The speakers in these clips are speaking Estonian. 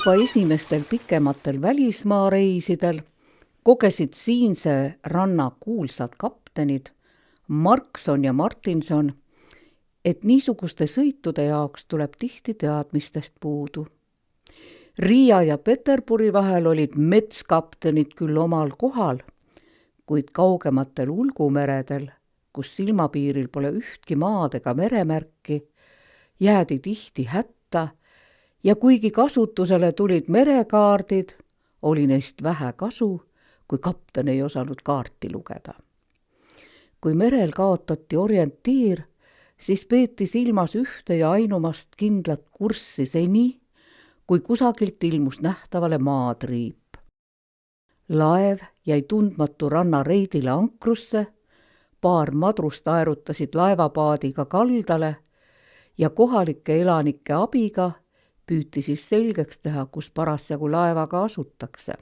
Juba esimestel pikematel välismaareisidel kogesid siinse ranna kuulsad kaptenid Markson ja Martinson, et niisuguste sõitude jaoks tuleb tihti teadmistest puudu. Riia ja Peterburi vahel olid metskaptenid küll omal kohal, kuid kaugematel ulgumeredel, kus silmapiiril pole ühtki maad ega meremärki, jäädi tihti hätta ja kuigi kasutusele tulid merekaardid, oli neist vähe kasu, kui kapten ei osanud kaarti lugeda. Kui merel kaotati orientiir, siis peeti silmas ühte ja ainumast kindlat kurssi seni, kui kusagilt ilmus nähtavale maatriip. Laev jäi tundmatu ranna reidile ankrusse, paar madrust aerutasid laevapaadiga kaldale ja kohalike elanike abiga püüti siis selgeks teha, kus parasjagu laevaga asutakse.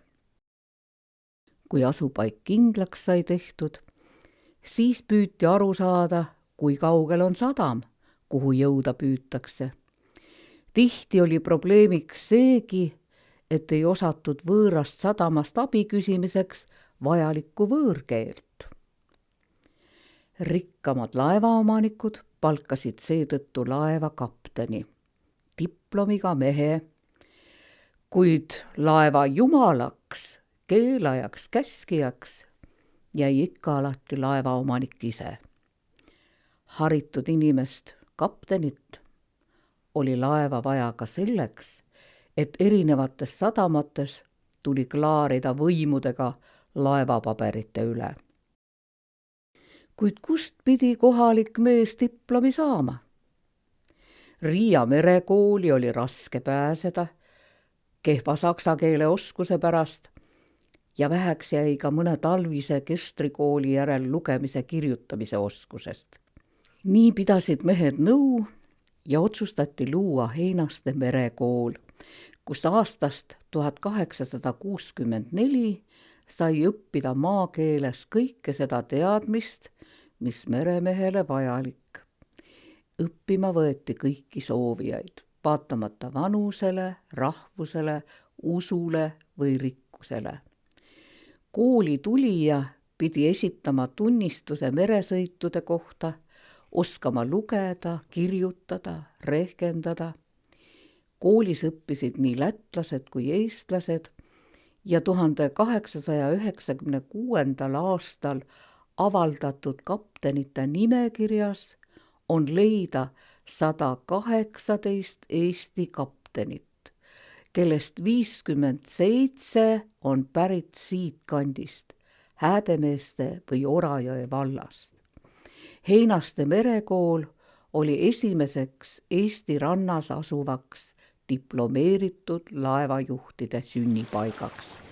Kui asupaik kindlaks sai tehtud, siis püüti aru saada, kui kaugel on sadam, kuhu jõuda püütakse. Tihti oli probleemiks seegi, et ei osatud võõrast sadamast abi küsimiseks vajalikku võõrkeelt. Rikkamad laevaomanikud palkasid seetõttu laeva kapteni, diplomiga mehe, kuid laeva jumalaks, keelajaks, käskijaks jäi ikka alati laevaomanik ise. Haritud inimest, kaptenit, oli laeva vaja ka selleks, et erinevates sadamates tuli klaarida võimudega laevapaberite üle. Kuid kust pidi kohalik mees diplomi saama? Riia merekooli oli raske pääseda, kehva saksa keele oskuse pärast ja väheks jäi ka mõne talvise kestrikooli järel lugemise kirjutamise oskusest. Nii pidasid mehed nõu ja otsustati luua Heinaste merekool, kus aastast 1864 sai õppida maakeeles kõike seda teadmist, mis meremehele vajalik. Õppima võeti kõiki soovijaid, vaatamata vanusele, rahvusele, usule või rikkusele. Kooli tulija pidi esitama tunnistuse meresõitude kohta, oskama lugeda, kirjutada, rehkendada. Koolis õppisid nii lätlased kui eestlased ja 1896. aastal avaldatud kaptenite nimekirjas on leida 118 Eesti kaptenit, kellest 57 on pärit siit kandist, Häädemeeste või Orajõe vallast. Heinaste merekool oli esimeseks Eesti rannas asuvaks diplomeeritud laevajuhtide sünnipaigaks.